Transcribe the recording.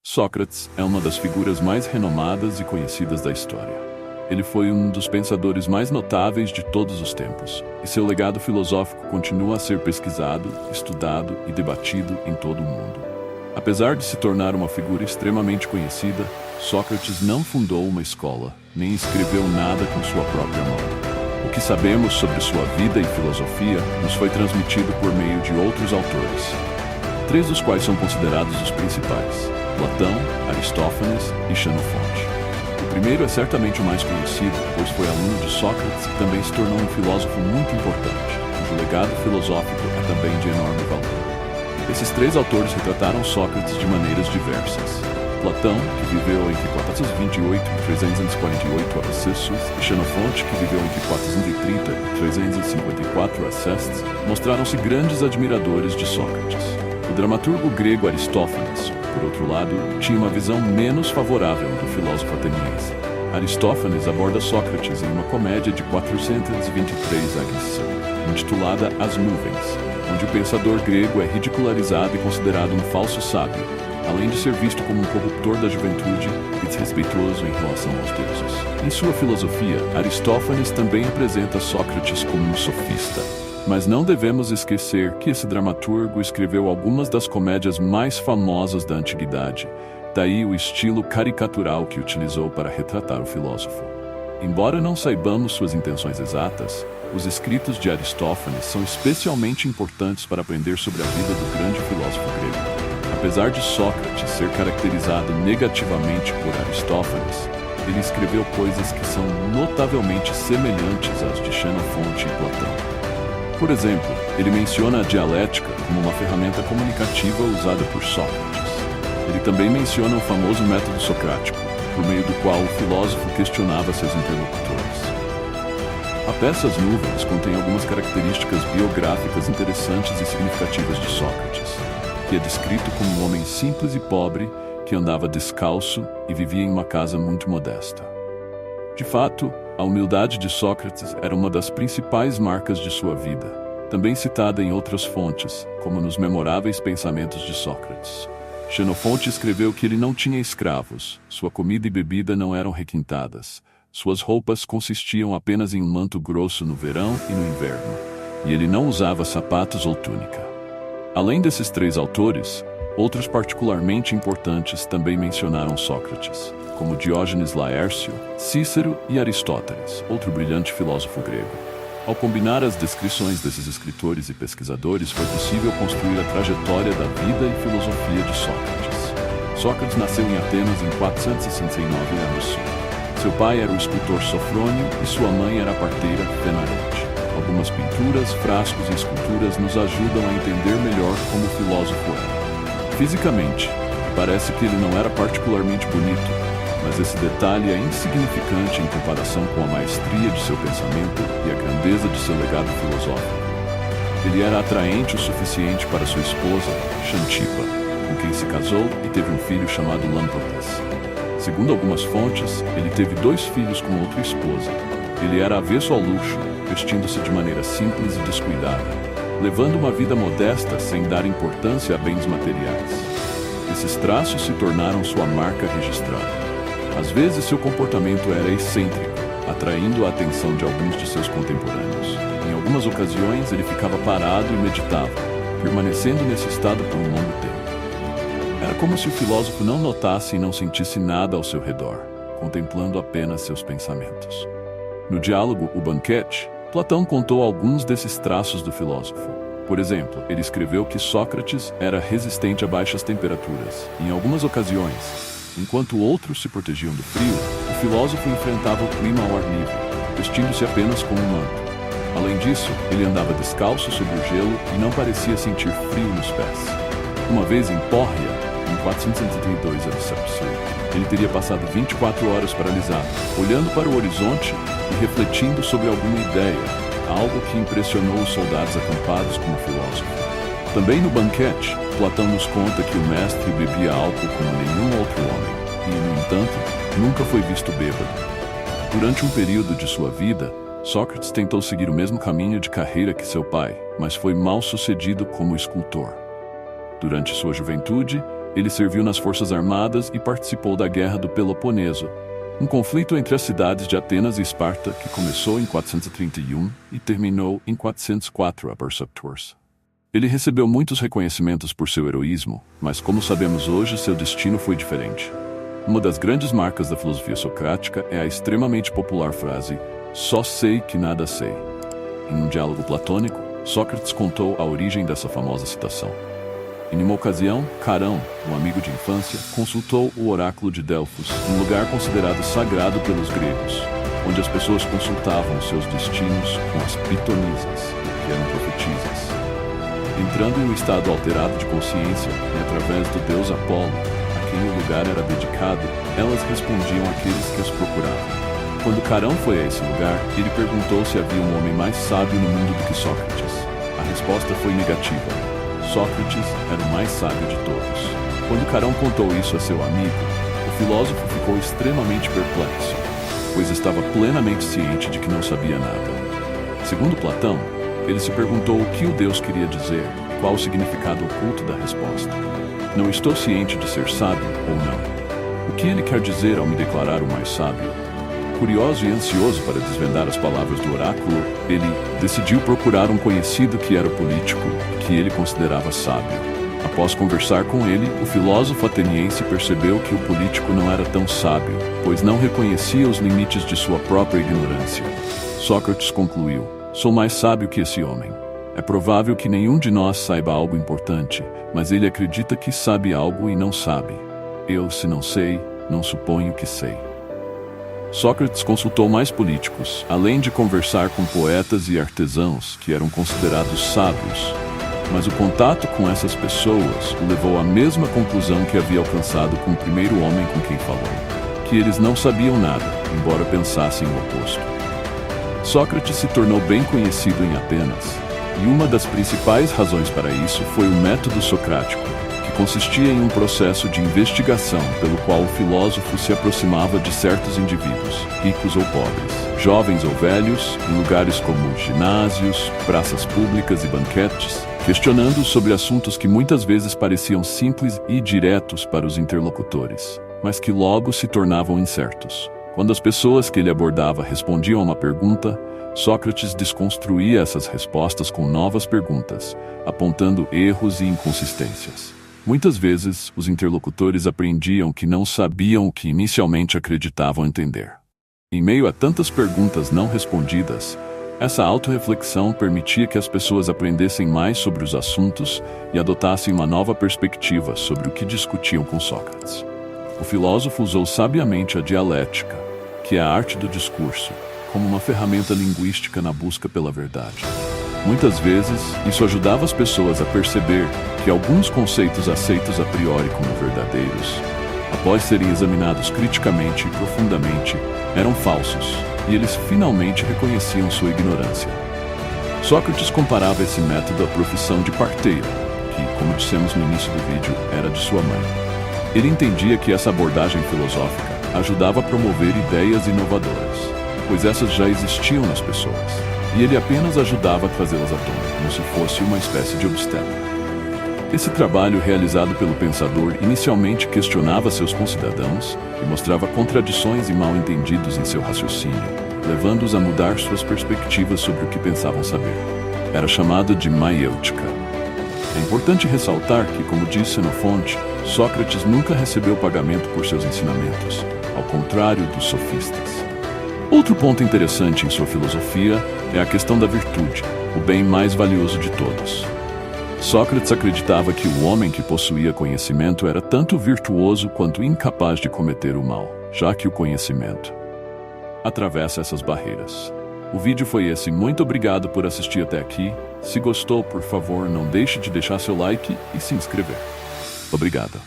Sócrates é uma das figuras mais renomadas e conhecidas da história. Ele foi um dos pensadores mais notáveis de todos os tempos, e seu legado filosófico continua a ser pesquisado, estudado e debatido em todo o mundo. Apesar de se tornar uma figura extremamente conhecida, Sócrates não fundou uma escola, nem escreveu nada com sua própria mão. O que sabemos sobre sua vida e filosofia nos foi transmitido por meio de outros autores, 3 dos quais são considerados os principais: Platão, Aristófanes e Xenofonte. O primeiro é certamente o mais conhecido, pois foi aluno de Sócrates e também se tornou um filósofo muito importante, cujo legado filosófico é também de enorme valor. Esses 3 autores retrataram Sócrates de maneiras diversas. Platão, que viveu entre 428 e 348 a.C., e Xenofonte, que viveu entre 430 e 354 a.C., mostraram-se grandes admiradores de Sócrates. O dramaturgo grego Aristófanes, por outro lado, tinha uma visão menos favorável do filósofo ateniense. Aristófanes aborda Sócrates em uma comédia de 423 a.C., intitulada As Nuvens, onde o pensador grego é ridicularizado e considerado um falso sábio, além de ser visto como um corruptor da juventude e desrespeitoso em relação aos deuses. Em sua filosofia, Aristófanes também apresenta Sócrates como um sofista. Mas não devemos esquecer que esse dramaturgo escreveu algumas das comédias mais famosas da antiguidade, daí o estilo caricatural que utilizou para retratar o filósofo. Embora não saibamos suas intenções exatas, os escritos de Aristófanes são especialmente importantes para aprender sobre a vida do grande filósofo grego. Apesar de Sócrates ser caracterizado negativamente por Aristófanes, ele escreveu coisas que são notavelmente semelhantes às de Xenofonte e Platão. Por exemplo, ele menciona a dialética como uma ferramenta comunicativa usada por Sócrates. Ele também menciona o famoso método socrático, por meio do qual o filósofo questionava seus interlocutores. A peça As Nuvens contém algumas características biográficas interessantes e significativas de Sócrates, que é descrito como um homem simples e pobre que andava descalço e vivia em uma casa muito modesta. De fato, a humildade de Sócrates era uma das principais marcas de sua vida, também citada em outras fontes, como nos memoráveis pensamentos de Sócrates. Xenofonte escreveu que ele não tinha escravos, sua comida e bebida não eram requintadas, suas roupas consistiam apenas em um manto grosso no verão e no inverno, e ele não usava sapatos ou túnica. Além desses 3 autores, outros particularmente importantes também mencionaram Sócrates, como Diógenes Laércio, Cícero e Aristóteles, outro brilhante filósofo grego. Ao combinar as descrições desses escritores e pesquisadores, foi possível construir a trajetória da vida e filosofia de Sócrates. Sócrates nasceu em Atenas em 469 a.C. Seu pai era o escultor Sofrônio e sua mãe era a parteira Fenarete. Algumas pinturas, frascos e esculturas nos ajudam a entender melhor como o filósofo era. Fisicamente, parece que ele não era particularmente bonito, mas esse detalhe é insignificante em comparação com a maestria de seu pensamento e a grandeza de seu legado filosófico. Ele era atraente o suficiente para sua esposa, Xantipa, com quem se casou e teve um filho chamado Lampocles. Segundo algumas fontes, ele teve 2 filhos com outra esposa. Ele era avesso ao luxo, vestindo-se de maneira simples e descuidada, levando uma vida modesta sem dar importância a bens materiais. Esses traços se tornaram sua marca registrada. Às vezes, seu comportamento era excêntrico, atraindo a atenção de alguns de seus contemporâneos. Em algumas ocasiões, ele ficava parado e meditava, permanecendo nesse estado por um longo tempo. Era como se o filósofo não notasse e não sentisse nada ao seu redor, contemplando apenas seus pensamentos. No diálogo O Banquete, Platão contou alguns desses traços do filósofo. Por exemplo, ele escreveu que Sócrates era resistente a baixas temperaturas. Em algumas ocasiões, enquanto outros se protegiam do frio, o filósofo enfrentava o clima ao ar livre, vestindo-se apenas com um manto. Além disso, ele andava descalço sobre o gelo e não parecia sentir frio nos pés. Uma vez em Pórria, em 432 a.C., ele teria passado 24 horas paralisado, olhando para o horizonte e refletindo sobre alguma ideia, algo que impressionou os soldados acampados como filósofo. Também no Banquete, Platão nos conta que o mestre bebia álcool como nenhum outro homem, e, no entanto, nunca foi visto bêbado. Durante um período de sua vida, Sócrates tentou seguir o mesmo caminho de carreira que seu pai, mas foi mal sucedido como escultor. Durante sua juventude, Ele serviu nas forças armadas e participou da Guerra do Peloponeso, um conflito entre as cidades de Atenas e Esparta que começou em 431 e terminou em 404 a.C. Ele recebeu muitos reconhecimentos por seu heroísmo, mas como sabemos hoje, seu destino foi diferente. Uma das grandes marcas da filosofia socrática é a extremamente popular frase "só sei que nada sei". Em um diálogo platônico, Sócrates contou a origem dessa famosa citação. Em uma ocasião, Carão, um amigo de infância, consultou o oráculo de Delfos, um lugar considerado sagrado pelos gregos, onde as pessoas consultavam seus destinos com as pitonisas, que eram profetisas. Entrando em um estado alterado de consciência e através do deus Apolo, a quem o lugar era dedicado, elas respondiam àqueles que as procuravam. Quando Carão foi a esse lugar, ele perguntou se havia um homem mais sábio no mundo do que Sócrates. A resposta foi negativa. Sócrates era o mais sábio de todos. Quando Carão contou isso a seu amigo, o filósofo ficou extremamente perplexo, pois estava plenamente ciente de que não sabia nada. Segundo Platão, ele se perguntou o que o Deus queria dizer, qual o significado oculto da resposta. Não estou ciente de ser sábio ou não. O que ele quer dizer ao me declarar o mais sábio? Curioso e ansioso para desvendar as palavras do oráculo, ele decidiu procurar um conhecido que era político, que ele considerava sábio. Após conversar com ele, o filósofo ateniense percebeu que o político não era tão sábio, pois não reconhecia os limites de sua própria ignorância. Sócrates concluiu: "Sou mais sábio que esse homem. É provável que nenhum de nós saiba algo importante, mas ele acredita que sabe algo e não sabe. Eu, se não sei, não suponho que sei." Sócrates consultou mais políticos, além de conversar com poetas e artesãos, que eram considerados sábios. Mas o contato com essas pessoas o levou à mesma conclusão que havia alcançado com o primeiro homem com quem falou: que eles não sabiam nada, embora pensassem o oposto. Sócrates se tornou bem conhecido em Atenas, e uma das principais razões para isso foi o método socrático, que consistia em um processo de investigação pelo qual o filósofo se aproximava de certos indivíduos, ricos ou pobres, jovens ou velhos, em lugares como ginásios, praças públicas e banquetes, questionando sobre assuntos que muitas vezes pareciam simples e diretos para os interlocutores, mas que logo se tornavam incertos. Quando as pessoas que ele abordava respondiam a uma pergunta, Sócrates desconstruía essas respostas com novas perguntas, apontando erros e inconsistências. Muitas vezes, os interlocutores apreendiam que não sabiam o que inicialmente acreditavam entender. Em meio a tantas perguntas não respondidas, essa autorreflexão permitia que as pessoas aprendessem mais sobre os assuntos e adotassem uma nova perspectiva sobre o que discutiam com Sócrates. O filósofo usou sabiamente a dialética, que é a arte do discurso, como uma ferramenta linguística na busca pela verdade. Muitas vezes, isso ajudava as pessoas a perceber que alguns conceitos aceitos a priori como verdadeiros, após serem examinados criticamente e profundamente, eram falsos, e eles finalmente reconheciam sua ignorância. Sócrates comparava esse método à profissão de parteiro, que, como dissemos no início do vídeo, era de sua mãe. Ele entendia que essa abordagem filosófica ajudava a promover ideias inovadoras, pois essas já existiam nas pessoas, e ele apenas ajudava a trazê-las à tona, como se fosse uma espécie de obstétrica. Esse trabalho realizado pelo pensador inicialmente questionava seus concidadãos e mostrava contradições e mal-entendidos em seu raciocínio, levando-os a mudar suas perspectivas sobre o que pensavam saber. Era chamado de maiêutica. É importante ressaltar que, como diz Xenofonte, Sócrates nunca recebeu pagamento por seus ensinamentos, ao contrário dos sofistas. Outro ponto interessante em sua filosofia é a questão da virtude, o bem mais valioso de todos. Sócrates acreditava que o homem que possuía conhecimento era tanto virtuoso quanto incapaz de cometer o mal, já que o conhecimento atravessa essas barreiras. O vídeo foi esse, muito obrigado por assistir até aqui. Se gostou, por favor, não deixe de deixar seu like e se inscrever. Obrigado.